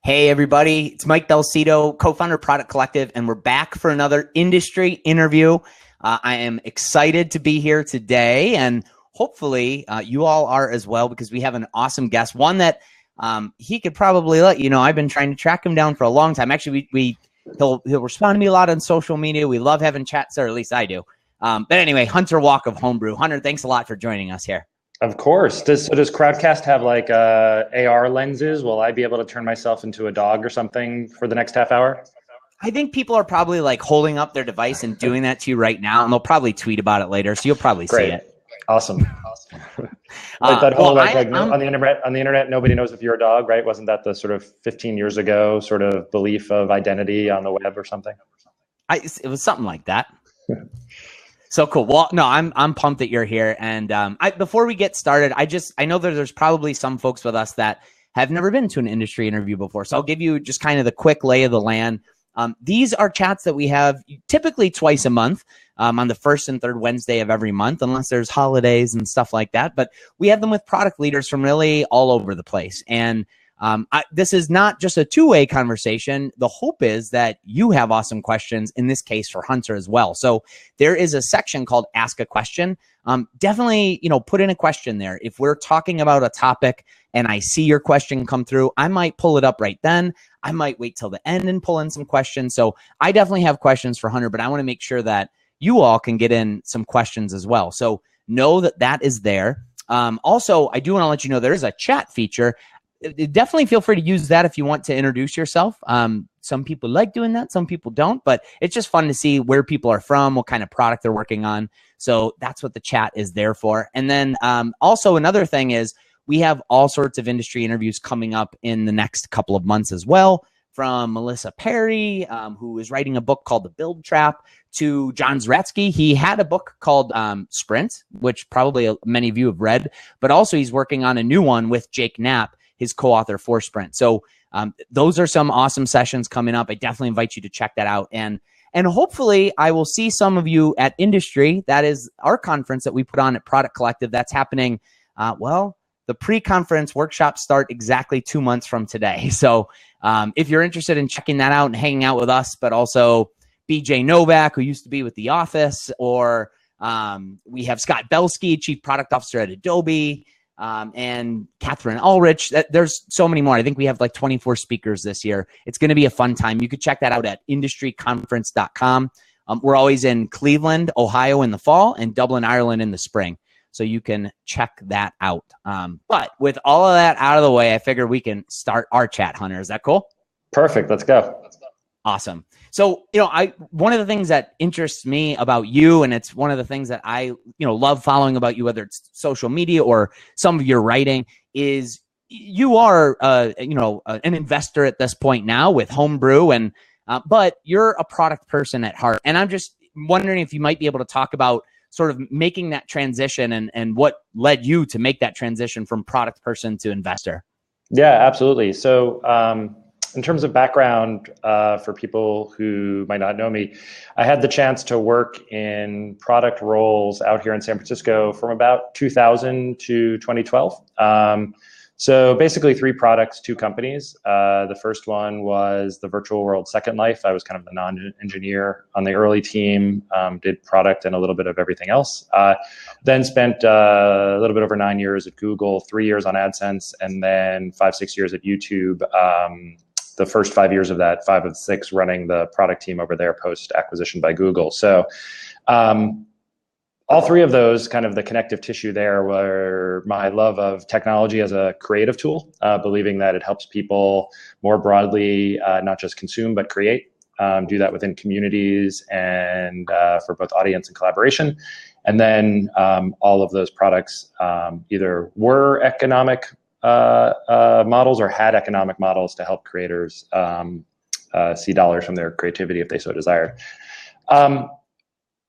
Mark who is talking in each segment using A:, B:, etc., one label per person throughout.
A: Hey, everybody. It's Mike Delcito, co-founder of Product Collective, and we're back for another industry interview. I am excited to be here today, and hopefully you all are as well, because we have an awesome guest, one that he could probably let you know. I've been trying to track him down for a long time. Actually, he'll respond to me a lot on social media. We love having chats, or at least I do. But anyway, Hunter Walk of Homebrew. Hunter, thanks a lot for joining us here.
B: Of course. Does Crowdcast have like AR lenses? Will I be able to turn myself into a dog or something for the next half hour?
A: I think people are probably like holding up their device and doing that to you right now, and they'll probably tweet about it later, so you'll probably see it.
B: Awesome. Like that whole on the internet, nobody knows if you're a dog, right? Wasn't that the sort of 15 years ago sort of belief of identity on the web or something?
A: It was something like that. So cool. Well, no, I'm pumped that you're here. And before we get started, I know that there's probably some folks with us that have never been to an industry interview before. So I'll give you just kind of the quick lay of the land. These are chats that we have typically twice a month, on the first and third Wednesday of every month, unless there's holidays and stuff like that. But we have them with product leaders from really all over the place. And this is not just a two-way conversation. The hope is that you have awesome questions, in this case for Hunter as well. So there is a section called Ask a Question. Definitely, put in a question there. If we're talking about a topic and I see your question come through, I might pull it up right then. I might wait till the end and pull in some questions. So I definitely have questions for Hunter, but I want to make sure that you all can get in some questions as well. So know that that is there. Also, I do want to let you know there is a chat feature. Definitely feel free to use that if you want to introduce yourself. Some people like doing that, some people don't, but it's just fun to see where people are from, what kind of product they're working on. So that's what the chat is there for. And then also another thing is we have all sorts of industry interviews coming up in the next couple of months as well, from Melissa Perry, who is writing a book called The Build Trap, to John Zratsky. He had a book called Sprint, which probably many of you have read, but also he's working on a new one with Jake Knapp, his co-author for Sprint. So those are some awesome sessions coming up. I definitely invite you to check that out. And hopefully I will see some of you at Industry. That is our conference that we put on at Product Collective. That's happening, the pre-conference workshops start exactly 2 months from today. So if you're interested in checking that out and hanging out with us, but also BJ Novak, who used to be with The Office, or we have Scott Belsky, Chief Product Officer at Adobe, and Catherine Ulrich. There's so many more. I think we have like 24 speakers this year. It's going to be a fun time. You could check that out at industryconference.com. We're always in Cleveland, Ohio in the fall, and Dublin, Ireland in the spring. So you can check that out. But with all of that out of the way, I figure we can start our chat, Hunter. Is that cool?
B: Perfect. Let's go.
A: Awesome. So, one of the things that interests me about you, and it's one of the things that I, love following about you, whether it's social media or some of your writing, is you are, an investor at this point now with Homebrew, and but you're a product person at heart. And I'm just wondering if you might be able to talk about sort of making that transition and what led you to make that transition from product person to investor.
B: Yeah, absolutely. So, in terms of background, for people who might not know me, I had the chance to work in product roles out here in San Francisco from about 2000 to 2012. So basically 3 products, 2 companies. The first one was the virtual world SecondLife. I was kind of the non-engineer on the early team, did product and a little bit of everything else. Then spent a little bit over 9 years at Google, 3 years on AdSense, and then 5-6 years at YouTube. The first 5 years of that, 5 of 6, running the product team over there post acquisition by Google. So all 3 of those, kind of the connective tissue there, were my love of technology as a creative tool, believing that it helps people more broadly, not just consume, but create, do that within communities and for both audience and collaboration. And then all of those products either were economic models or had economic models to help creators see dollars from their creativity if they so desired.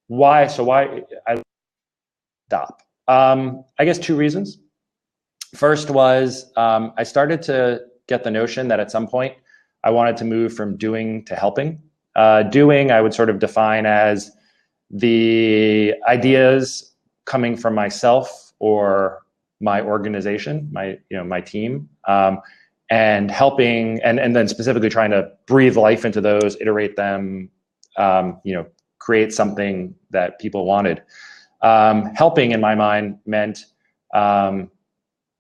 B: Why I stop? I guess 2 reasons. First was I started to get the notion that at some point I wanted to move from doing to helping. Doing I would sort of define as the ideas coming from myself or my organization, my team, and helping, and then specifically trying to breathe life into those, iterate them, create something that people wanted. Helping in my mind meant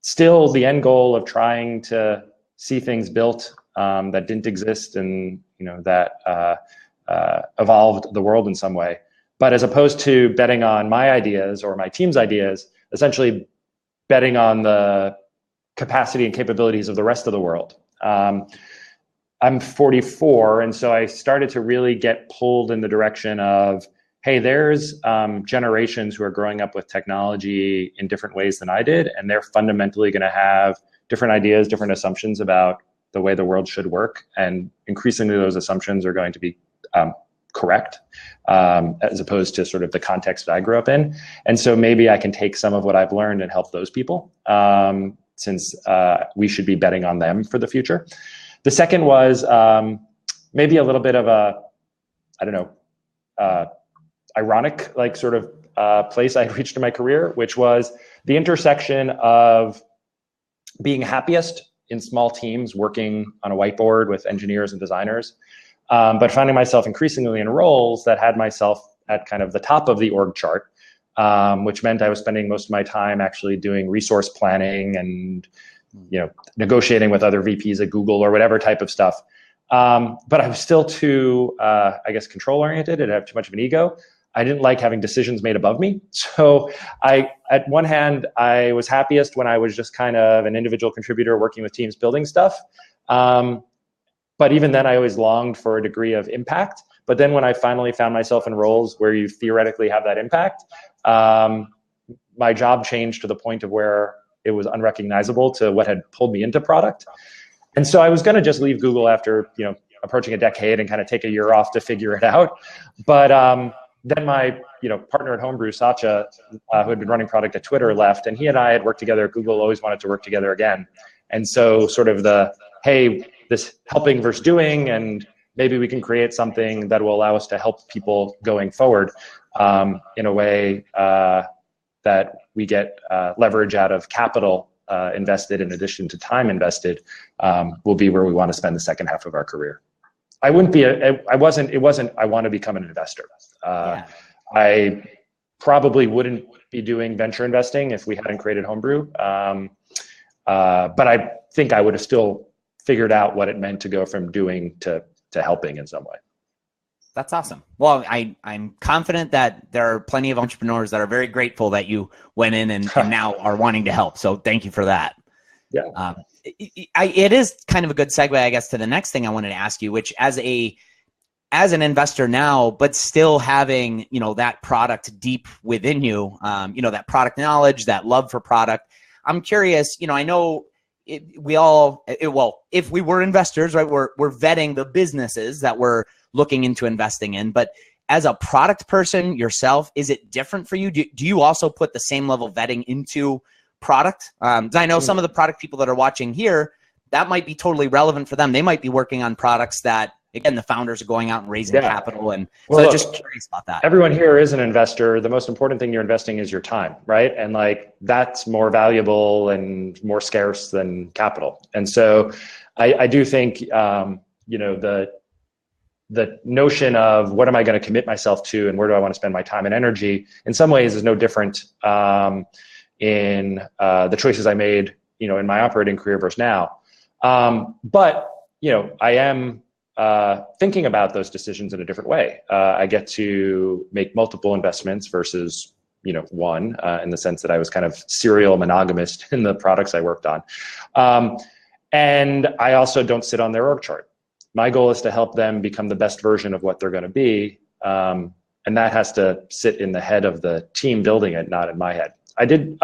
B: still the end goal of trying to see things built that didn't exist and that evolved the world in some way. But as opposed to betting on my ideas or my team's ideas, essentially betting on the capacity and capabilities of the rest of the world. I'm 44, and so I started to really get pulled in the direction of, hey, there's generations who are growing up with technology in different ways than I did, and they're fundamentally going to have different ideas, different assumptions about the way the world should work, and increasingly those assumptions are going to be correct, as opposed to sort of the context that I grew up in. And so maybe I can take some of what I've learned and help those people, since we should be betting on them for the future. The second was maybe a little bit of a, ironic sort of place I reached in my career, which was the intersection of being happiest in small teams working on a whiteboard with engineers and designers, but finding myself increasingly in roles that had myself at kind of the top of the org chart, which meant I was spending most of my time actually doing resource planning and negotiating with other VPs at Google or whatever type of stuff. But I was still too, control oriented and have too much of an ego. I didn't like having decisions made above me. So at one hand, I was happiest when I was just kind of an individual contributor working with teams building stuff. But even then, I always longed for a degree of impact. But then when I finally found myself in roles where you theoretically have that impact, my job changed to the point of where it was unrecognizable to what had pulled me into product. And so I was going to just leave Google after approaching a decade and kind of take a year off to figure it out. But then my partner at Homebrew, Satya, who had been running product at Twitter, left, and he and I had worked together at Google, always wanted to work together again. And so sort of this helping versus doing, and maybe we can create something that will allow us to help people going forward in a way that we get leverage out of capital invested in addition to time invested, will be where we want to spend the second half of our career. I want to become an investor. I probably wouldn't be doing venture investing if we hadn't created Homebrew. But I think I would have still figured out what it meant to go from doing to helping in some way.
A: That's awesome. Well, I'm confident that there are plenty of entrepreneurs that are very grateful that you went in and now are wanting to help. So thank you for that.
B: Yeah.
A: It is kind of a good segue, I guess, to the next thing I wanted to ask you, which as an investor now, but still having, that product deep within you, that product knowledge, that love for product. I'm curious, I know if we were investors, right, we're vetting the businesses that we're looking into investing in. But as a product person yourself, is it different for you? Do you also put the same level of vetting into product? I know some of the product people that are watching here, that might be totally relevant for them. They might be working on products that, again, the founders are going out and raising capital. And so I'm just curious about that.
B: Everyone here is an investor. The most important thing you're investing is your time, right? And that's more valuable and more scarce than capital. And so I do think, the notion of what am I going to commit myself to and where do I want to spend my time and energy in some ways is no different in the choices I made, in my operating career versus now. But I am thinking about those decisions in a different way. I get to make multiple investments versus, one, in the sense that I was kind of serial monogamist in the products I worked on. And I also don't sit on their org chart. My goal is to help them become the best version of what they're going to be. And that has to sit in the head of the team building it, not in my head. I did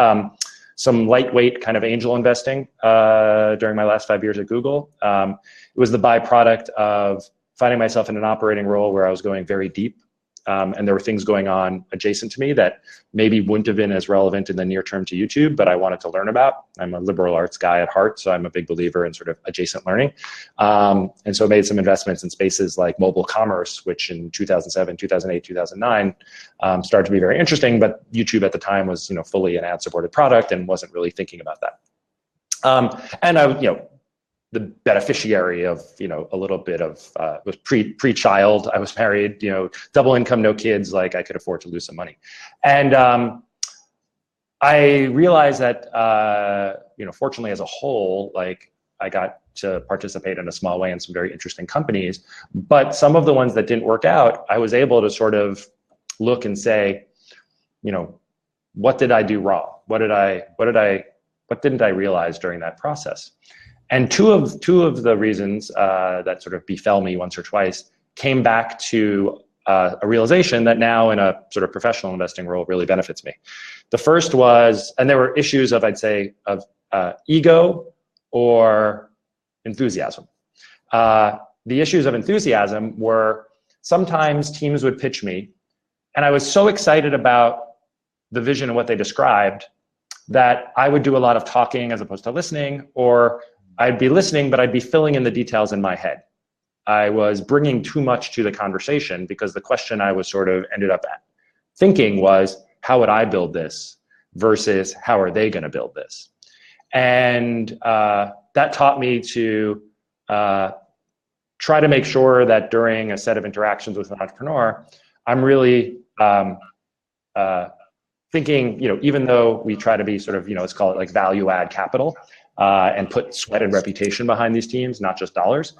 B: some lightweight kind of angel investing during my last 5 years at Google. It was the byproduct of finding myself in an operating role where I was going very deep. And there were things going on adjacent to me that maybe wouldn't have been as relevant in the near term to YouTube, but I wanted to learn about. I'm a liberal arts guy at heart, so I'm a big believer in sort of adjacent learning. And so I made some investments in spaces like mobile commerce, which in 2007, 2008, 2009 started to be very interesting, but YouTube at the time was fully an ad-supported product and wasn't really thinking about that. And I the beneficiary of, a little bit of, was pre-child. I was married, double income, no kids, like I could afford to lose some money. And I realized that, fortunately as a whole, like I got to participate in a small way in some very interesting companies, but some of the ones that didn't work out, I was able to sort of look and say, what did I do wrong? What didn't I realize during that process? And two of the reasons that sort of befell me once or twice came back to a realization that now in a sort of professional investing role really benefits me. The first was, and there were issues of, I'd say, of ego or enthusiasm. The issues of enthusiasm were sometimes teams would pitch me, and I was so excited about the vision and what they described that I would do a lot of talking as opposed to listening, or I'd be listening, but I'd be filling in the details in my head. I was bringing too much to the conversation because the question I was sort of ended up thinking was, how would I build this versus how are they going to build this? And that taught me to try to make sure that during a set of interactions with an entrepreneur, I'm really thinking, even though we try to be sort of, let's call it like value add capital and put sweat and reputation behind these teams, not just dollars.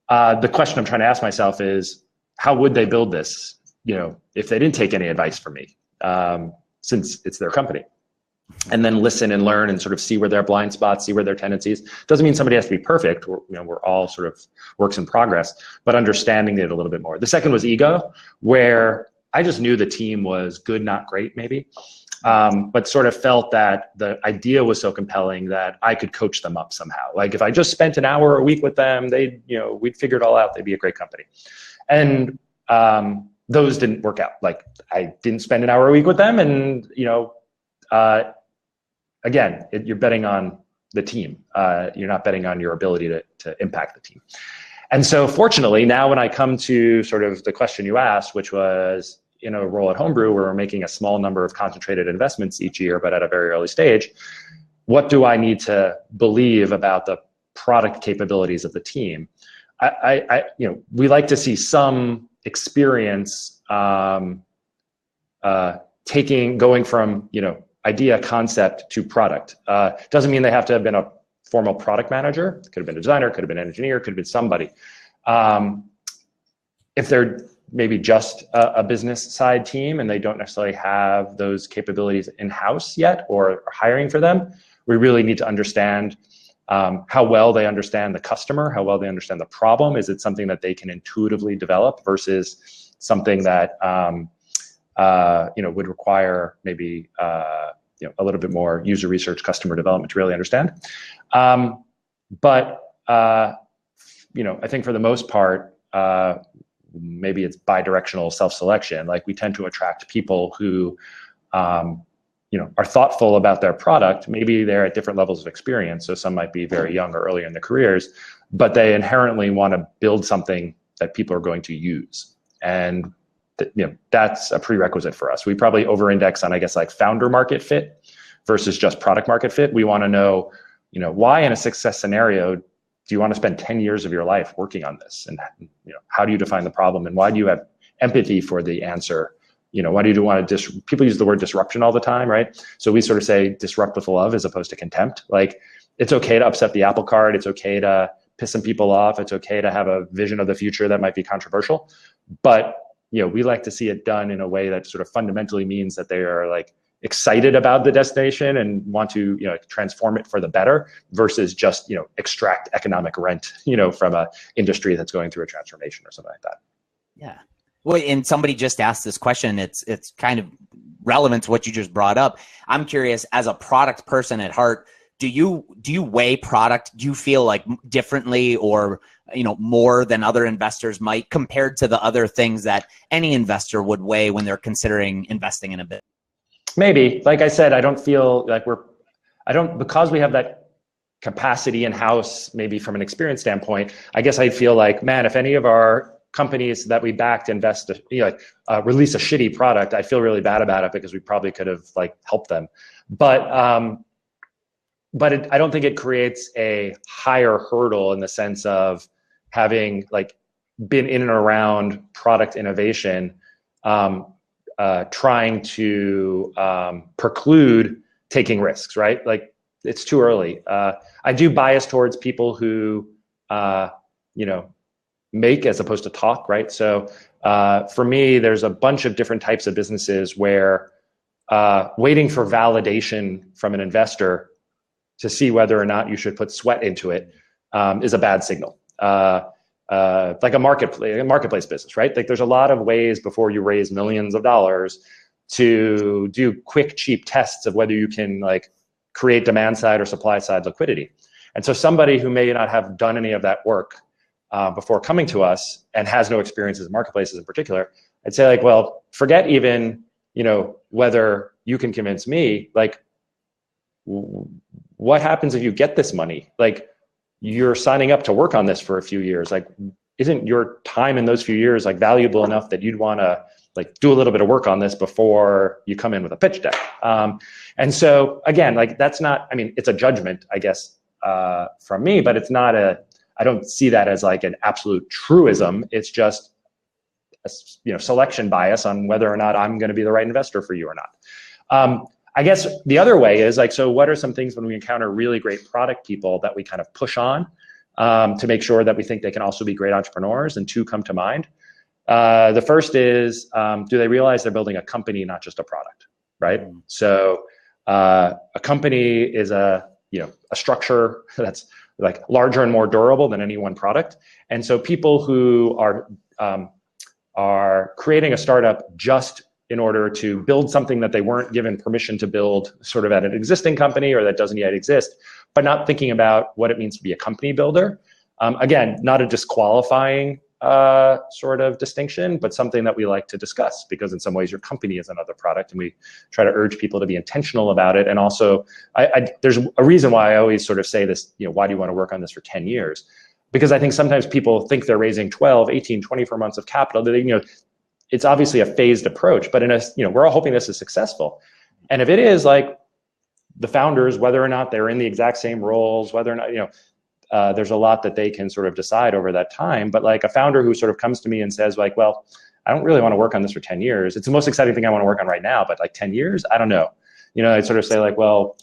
B: The question I'm trying to ask myself is, how would they build this, if they didn't take any advice from me, since it's their company? And then listen and learn and sort of see where their blind spots, see where their tendencies. Doesn't mean somebody has to be perfect. We're all sort of works in progress, but understanding it a little bit more. The second was ego, where I just knew the team was good, not great, maybe, but sort of felt that the idea was so compelling that I could coach them up somehow. Like if I just spent an hour a week with them, we'd figure it all out. They'd be a great company. And those didn't work out. Like I didn't spend an hour a week with them, and again, you're betting on the team. You're not betting on your ability to impact the team. And so fortunately, now when I come to sort of the question you asked, which was in a role at Homebrew where we're making a small number of concentrated investments each year, but at a very early stage, what do I need to believe about the product capabilities of the team? We like to see some experience going from, idea concept to product. Doesn't mean they have to have been a formal product manager. Could have been a designer, could have been an engineer, could have been somebody. If they're maybe just a business side team and they don't necessarily have those capabilities in-house yet or are hiring for them, we really need to understand how well they understand the customer, how well they understand the problem. Is it something that they can intuitively develop versus something that would require maybe a little bit more user research, customer development to really understand. But I think for the most part, maybe it's bi-directional self-selection. Like we tend to attract people who, are thoughtful about their product. Maybe they're at different levels of experience. So some might be very young or early in their careers, but they inherently want to build something that people are going to use. And that's a prerequisite for us. We probably over-index on, I guess, like founder market fit versus just product market fit. We want to know, why in a success scenario do you want to spend 10 years of your life working on this? And, how do you define the problem? And why do you have empathy for the answer? Why do you want to people use the word disruption all the time, right? So we sort of say disrupt with love as opposed to contempt. Like it's okay to upset the apple cart. It's okay to piss some people off. It's okay to have a vision of the future that might be controversial, but we like to see it done in a way that sort of fundamentally means that they are like excited about the destination and want to, transform it for the better versus just, extract economic rent, from a industry that's going through a transformation or something like that.
A: Yeah. Well, and somebody just asked this question. It's kind of relevant to what you just brought up. I'm curious, as a product person at heart, do you weigh product? Do you feel like differently or more than other investors might compared to the other things that any investor would weigh when they're considering investing in a bit?
B: Maybe, like I said, I don't feel like because we have that capacity in-house, maybe from an experience standpoint, I guess I feel like, man, if any of our companies that we backed release a shitty product, I feel really bad about it because we probably could have helped them. But but I don't think it creates a higher hurdle in the sense of having like been in and around product innovation, trying to preclude taking risks, right? Like it's too early. I do bias towards people who, make as opposed to talk, right? So for me, there's a bunch of different types of businesses where waiting for validation from an investor to see whether or not you should put sweat into it is a bad signal. Like a marketplace business, right? Like there's a lot of ways before you raise millions of dollars to do quick, cheap tests of whether you can like create demand side or supply side liquidity. And so somebody who may not have done any of that work before coming to us and has no experience in marketplaces in particular, I'd say like, well, forget even, whether you can convince me, like, what happens if you get this money? Like, you're signing up to work on this for a few years. Like, isn't your time in those few years like valuable enough that you'd want to like do a little bit of work on this before you come in with a pitch deck? And so again, like that's not, I mean, it's a judgment, I guess, from me, but it's not I don't see that as like an absolute truism. It's just a, selection bias on whether or not I'm going to be the right investor for you or not. I guess the other way is like, so what are some things when we encounter really great product people that we kind of push on to make sure that we think they can also be great entrepreneurs? And two come to mind. The first is, do they realize they're building a company, not just a product, right? Mm-hmm. So a company is a structure that's like larger and more durable than any one product. And so people who are creating a startup just in order to build something that they weren't given permission to build sort of at an existing company or that doesn't yet exist, but not thinking about what it means to be a company builder. Again, not a disqualifying sort of distinction, but something that we like to discuss because in some ways your company is another product and we try to urge people to be intentional about it. And also there's a reason why I always sort of say this, why do you want to work on this for 10 years? Because I think sometimes people think they're raising 12, 18, 24 months of capital. It's obviously a phased approach, but we're all hoping this is successful. And if it is, like the founders, whether or not they're in the exact same roles, whether or not, there's a lot that they can sort of decide over that time. But like a founder who sort of comes to me and says like, well, I don't really want to work on this for 10 years. It's the most exciting thing I want to work on right now, but like 10 years, I don't know. I'd sort of say like, well,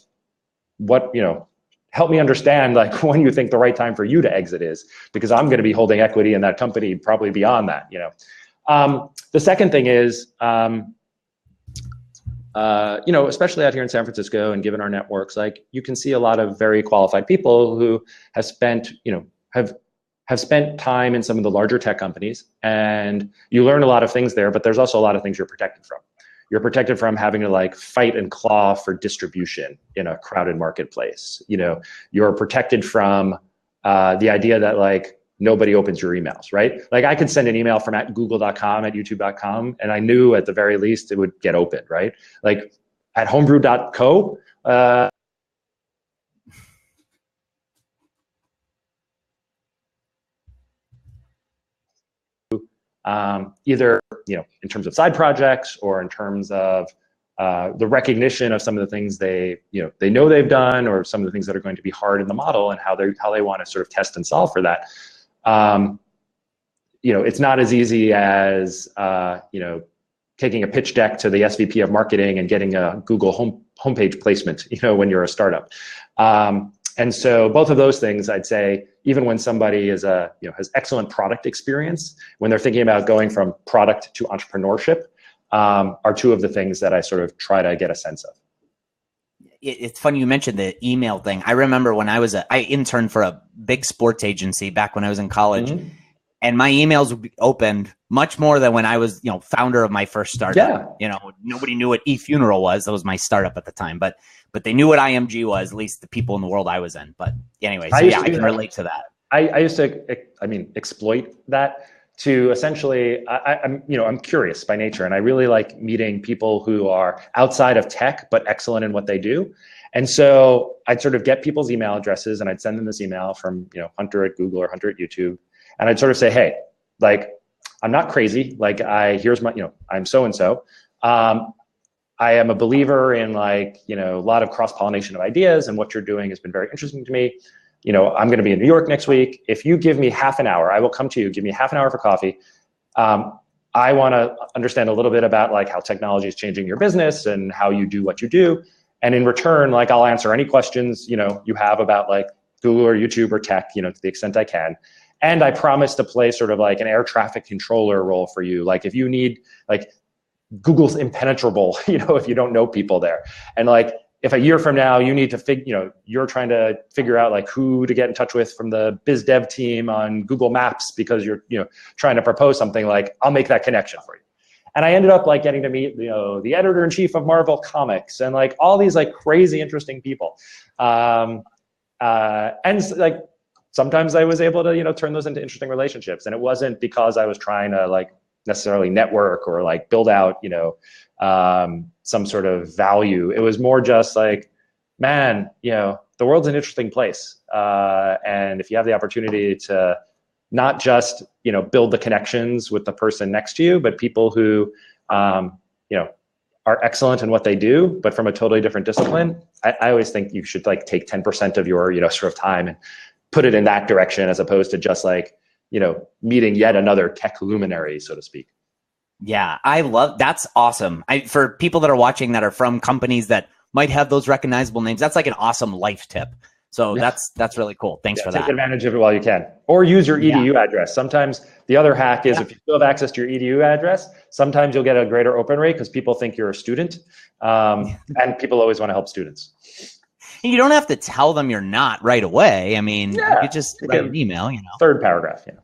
B: what, help me understand like when you think the right time for you to exit is, because I'm going to be holding equity in that company probably beyond that, The second thing is, especially out here in San Francisco and given our networks, like you can see a lot of very qualified people who have spent, have spent time in some of the larger tech companies, and you learn a lot of things there, but there's also a lot of things you're protected from. You're protected from having to like fight and claw for distribution in a crowded marketplace. You're protected from the idea that like, nobody opens your emails, right? Like I could send an email from at google.com, at youtube.com, and I knew at the very least it would get opened, right? Like at homebrew.co, either, in terms of side projects or in terms of the recognition of some of the things they know they've done, or some of the things that are going to be hard in the model and how they want to sort of test and solve for that. It's not as easy as, taking a pitch deck to the SVP of marketing and getting a Google homepage placement, when you're a startup. And so both of those things, I'd say, even when somebody is has excellent product experience, when they're thinking about going from product to entrepreneurship, are two of the things that I sort of try to get a sense of.
A: It's funny you mentioned the email thing. I remember when I interned for a big sports agency back when I was in college, mm-hmm. and my emails would be opened much more than when I was, founder of my first startup. Yeah. Nobody knew what eFuneral was. That was my startup at the time, but they knew what IMG was, at least the people in the world I was in. But anyway, so I can relate to that.
B: I used to, exploit that to essentially, I'm curious by nature, and I really like meeting people who are outside of tech, but excellent in what they do. And so I'd sort of get people's email addresses and I'd send them this email from, Hunter at Google or Hunter at YouTube. And I'd sort of say, hey, like, I'm not crazy. Like here's my, I'm so-and-so. I am a believer in like, you know, a lot of cross-pollination of ideas, and what you're doing has been very interesting to me. You know, I'm going to be in New York next week. If you give me half an hour, I will come to you, give me half an hour for coffee. I want to understand a little bit about like how technology is changing your business and how you do what you do. And in return, like I'll answer any questions, you know, you have about like Google or YouTube or tech, you know, to the extent I can. And I promise to play sort of like an air traffic controller role for you. Like if you need, like Google's impenetrable, you know, if you don't know people there. And like, if a year from now you need to you know, you're trying to figure out like who to get in touch with from the biz dev team on Google Maps because you're, you know, trying to propose something, like I'll make that connection for you. And I ended up like getting to meet, you know, the editor-in-chief of Marvel Comics and like all these like crazy interesting people. And like sometimes I was able to, you know, turn those into interesting relationships. And it wasn't because I was trying to like necessarily network or like build out, you know, some sort of value. It was more just like, man, you know, the world's an interesting place. And if you have the opportunity to not just, you know, build the connections with the person next to you, but people who, you know, are excellent in what they do, but from a totally different discipline, I always think you should like take 10% of your, you know, sort of time and put it in that direction, as opposed to just like, you know, meeting yet another tech luminary, so to speak.
A: Yeah, I love, that's awesome. For people that are watching that are from companies that might have those recognizable names, that's like an awesome life tip. So
B: Yeah.
A: that's really cool. Thanks for that.
B: Take advantage of it while you can, or use your EDU address. Sometimes the other hack is if you still have access to your EDU address, sometimes you'll get a greater open rate because people think you're a student, and people always want to help students.
A: And you don't have to tell them you're not right away. I mean, you could just write an email, you know.
B: Third paragraph, you know.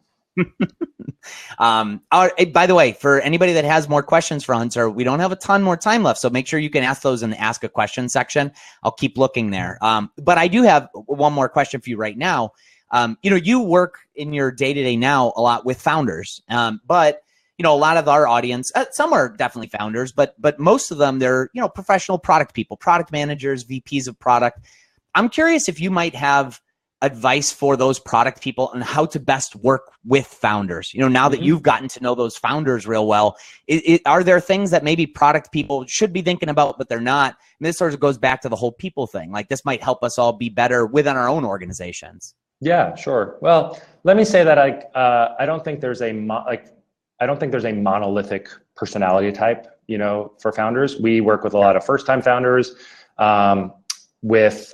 A: By the way, for anybody that has more questions for Hunter, we don't have a ton more time left, so make sure you can ask those in the ask a question section. I'll keep looking there. But I do have one more question for you right now. You know, you work in your day-to-day now a lot with founders, but you know, a lot of our audience, some are definitely founders, but most of them, they're, you know, professional product people, product managers, VPs of product. I'm curious if you might have advice for those product people on how to best work with founders. You know, now that you've gotten to know those founders real well, are there things that maybe product people should be thinking about, but they're not? And this sort of goes back to the whole people thing. Like this might help us all be better within our own organizations.
B: Yeah, sure. Well, let me say that I don't think there's a monolithic personality type, you know, for founders. We work with a lot of first-time founders, with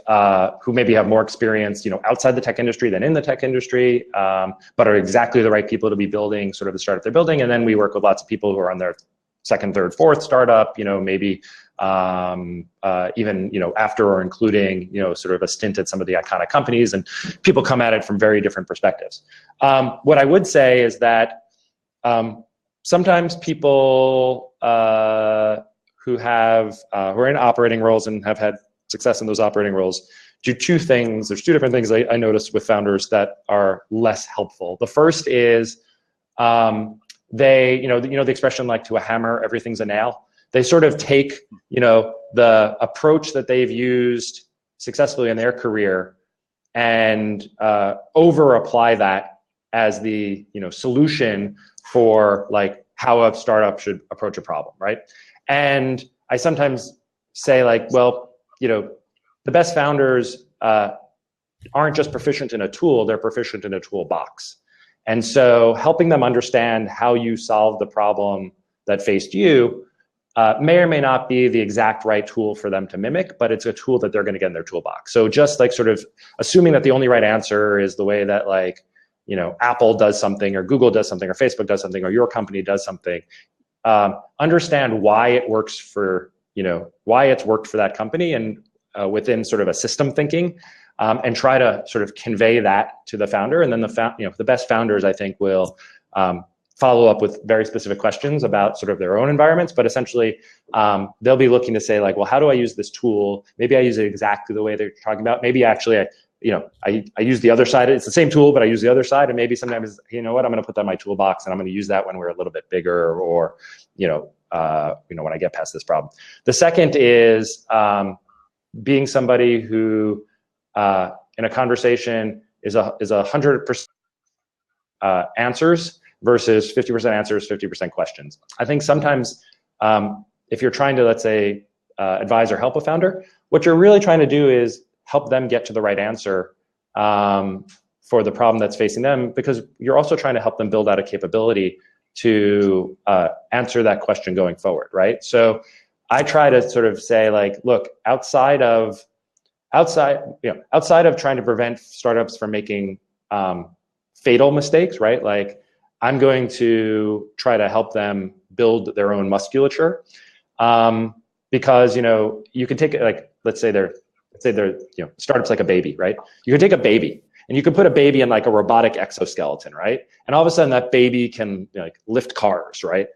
B: who maybe have more experience, you know, outside the tech industry than in the tech industry, but are exactly the right people to be building sort of the startup they're building. And then we work with lots of people who are on their second, third, fourth startup, you know, maybe even, you know, after or including, you know, sort of a stint at some of the iconic companies, and people come at it from very different perspectives. What I would say is that sometimes people who are in operating roles and have had success in those operating roles do two things. There's two different things I noticed with founders that are less helpful. The first is they, you know, the expression like to a hammer, everything's a nail. They sort of take, you know, the approach that they've used successfully in their career and over apply that as the, you know, solution for like how a startup should approach a problem, right? And I sometimes say like, well, you know, the best founders aren't just proficient in a tool, they're proficient in a toolbox. And so helping them understand how you solve the problem that faced you may or may not be the exact right tool for them to mimic, but it's a tool that they're going to get in their toolbox. So just like sort of assuming that the only right answer is the way that like, you know, Apple does something or Google does something or Facebook does something or your company does something, understand why it works for, you know, why it's worked for that company and within sort of a system thinking, and try to sort of convey that to the founder. And then the best founders, I think, will follow up with very specific questions about sort of their own environments. But essentially, they'll be looking to say like, well, how do I use this tool? Maybe I use it exactly the way they're talking about. Maybe actually, I use the other side. It's the same tool, but I use the other side. And maybe sometimes, you know what, I'm going to put that in my toolbox and I'm going to use that when we're a little bit bigger or, when I get past this problem. The second is being somebody who in a conversation is 100% answers versus 50% answers, 50% questions. I think sometimes if you're trying to, let's say, advise or help a founder, what you're really trying to do is help them get to the right answer for the problem that's facing them, because you're also trying to help them build out a capability to answer that question going forward, right? So I try to sort of say, like, look, outside of trying to prevent startups from making fatal mistakes, right? Like, I'm going to try to help them build their own musculature, because you can take it, like, let's say they're startups like a baby, right? You can take a baby and you can put a baby in like a robotic exoskeleton, right? And all of a sudden that baby can like lift cars, right?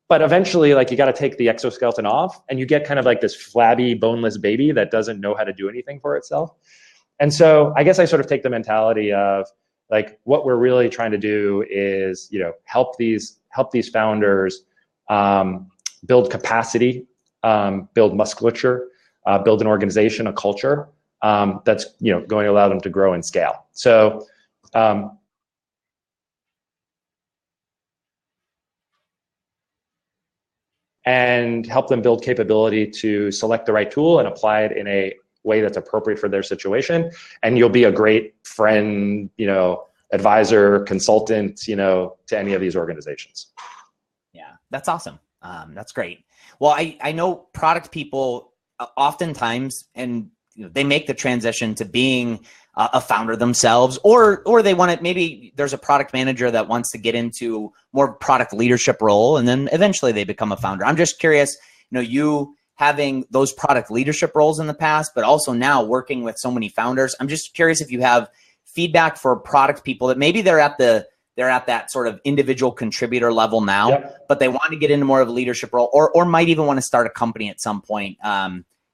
B: But eventually, like, you got to take the exoskeleton off and you get kind of like this flabby, boneless baby that doesn't know how to do anything for itself. And so I guess I sort of take the mentality of, like, what we're really trying to do is, help these founders build capacity, build musculature, build an organization, a culture that's going to allow them to grow and scale. So and help them build capability to select the right tool and apply it in a way that's appropriate for their situation. And you'll be a great friend, advisor, consultant, to any of these organizations.
A: Yeah, that's awesome. That's great. Well, I know product people oftentimes, and they make the transition to being a founder themselves, or they want to, maybe there's a product manager that wants to get into more product leadership role, and then eventually they become a founder. I'm just curious, you having those product leadership roles in the past, but also now working with so many founders. I'm just curious if you have feedback for product people that maybe they're at that sort of individual contributor level now, yep, but they want to get into more of a leadership role, or might even want to start a company at some point.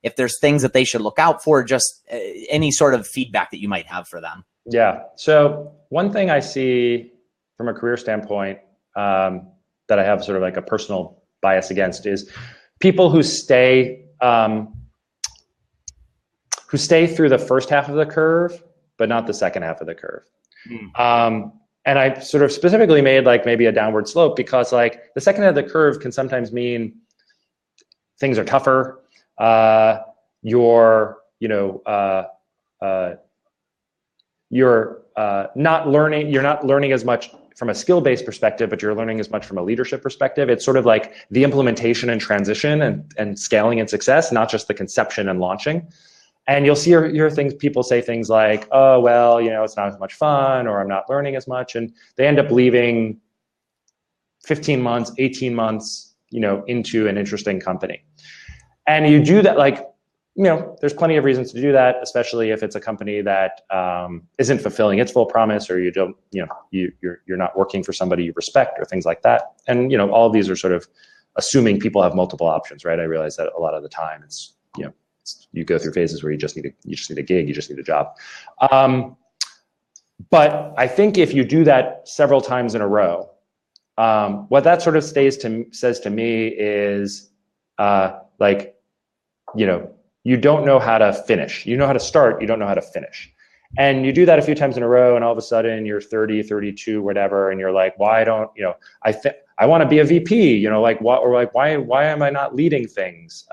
A: If there's things that they should look out for, just any sort of feedback that you might have for them.
B: Yeah. So one thing I see from a career standpoint that I have sort of like a personal bias against is people who stay through the first half of the curve, but not the second half of the curve. And I sort of specifically made like maybe a downward slope, because like the second half of the curve can sometimes mean things are tougher. You're not learning as much from a skill-based perspective, but you're learning as much from a leadership perspective. It's sort of like the implementation and transition and scaling and success, not just the conception and launching. And you'll hear people say things like, oh, well, it's not as much fun, or I'm not learning as much. And they end up leaving 15 months, 18 months, into an interesting company. And you do that, like, there's plenty of reasons to do that, especially if it's a company that isn't fulfilling its full promise, or you're not working for somebody you respect, or things like that. And, all of these are sort of assuming people have multiple options, right? I realize that a lot of the time it's, you go through phases where you just need a gig, you just need a job. But I think if you do that several times in a row, what that sort of says to me is, you don't know how to finish. You know how to start, you don't know how to finish. And you do that a few times in a row, and all of a sudden you're 30, 32, whatever, and you're like, why don't, I want to be a VP, why am I not leading things?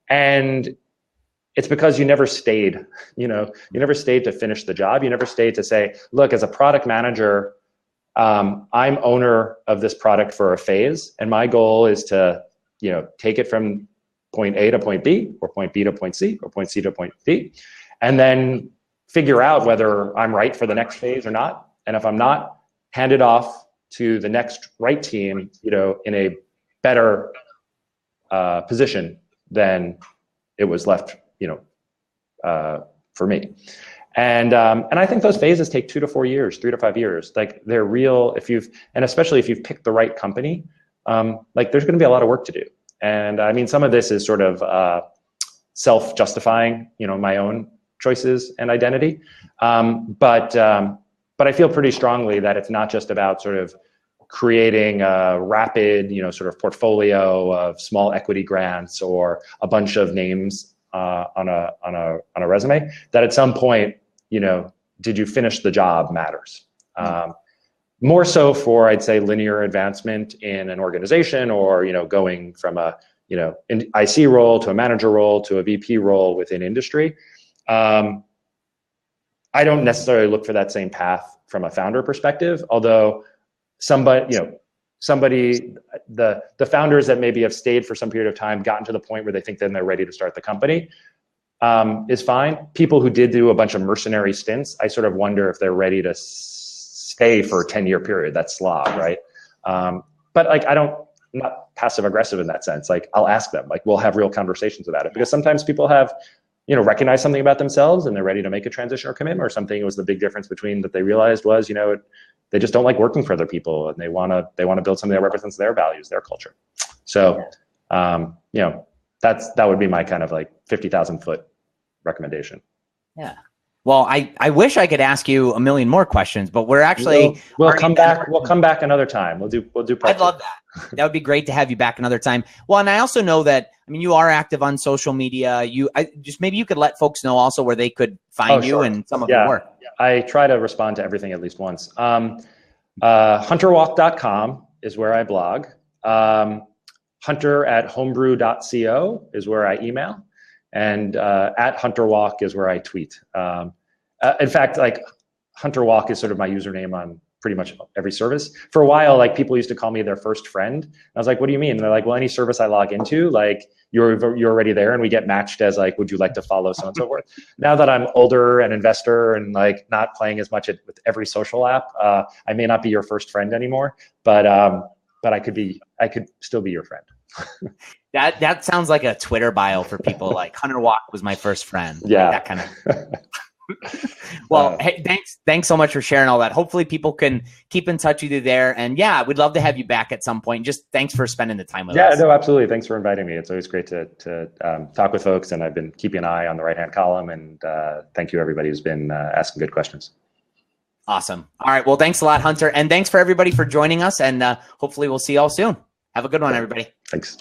B: And it's because you never stayed, you never stayed to finish the job. You never stayed to say, look, as a product manager, I'm owner of this product for a phase, and my goal is to, take it from point A to point B, or point B to point C, or point C to point D, and then figure out whether I'm right for the next phase or not. And if I'm not, hand it off to the next right team, in a better position than it was left, for me. And I think those phases take 2 to 4 years, 3 to 5 years. Like, they're real especially if you've picked the right company, like, there's going to be a lot of work to do. And I mean, some of this is sort of self-justifying, my own choices and identity. But I feel pretty strongly that it's not just about sort of creating a rapid, sort of portfolio of small equity grants or a bunch of names on a resume. That at some point, did you finish the job matters. More so for, I'd say, linear advancement in an organization, or going from a an IC role to a manager role to a VP role within industry. I don't necessarily look for that same path from a founder perspective, although the founders that maybe have stayed for some period of time, gotten to the point where they think then they're ready to start the company, is fine. People who did do a bunch of mercenary stints, I sort of wonder if they're ready to stay for a 10-year period. That's slog, right? But like, I'm not passive aggressive in that sense. Like, I'll ask them, like, we'll have real conversations about it, because sometimes people have, recognize something about themselves and they're ready to make a transition or commitment, or something was the big difference between that they realized was, they just don't like working for other people, and they want to build something that represents their values, their culture. So, that would be my kind of like 50,000 foot recommendation.
A: Yeah. Well, I wish I could ask you a million more questions, but we're actually
B: we'll come back. We'll come back another time. We'll do.
A: I'd love that. That would be great to have you back another time. Well, and I also know that, you are active on social media. Maybe you could let folks know also where they could find you and some of your work.
B: I try to respond to everything at least once. Hunterwalk.com is where I blog. Hunter@homebrew.co is where I email. And at HunterWalk is where I tweet. In fact, like, HunterWalk is sort of my username on pretty much every service. For a while, like, people used to call me their first friend. And I was like, what do you mean? And they're like, well, any service I log into, like, you're already there, and we get matched as like, would you like to follow so and so forth. Now that I'm older, an investor, and like not playing as much with every social app, I may not be your first friend anymore, but I could still be your friend.
A: That sounds like a Twitter bio for people. Like, Hunter Walk was my first friend.
B: Yeah.
A: Like, that kind of. Well, hey, thanks so much for sharing all that. Hopefully people can keep in touch with you there. And yeah, we'd love to have you back at some point. Just thanks for spending the time with us.
B: Yeah, no, absolutely. Thanks for inviting me. It's always great to talk with folks. And I've been keeping an eye on the right-hand column. And thank you, everybody who's been asking good questions.
A: Awesome. All right. Well, thanks a lot, Hunter. And thanks for everybody for joining us. And hopefully we'll see you all soon. Have a good one, everybody.
B: Thanks.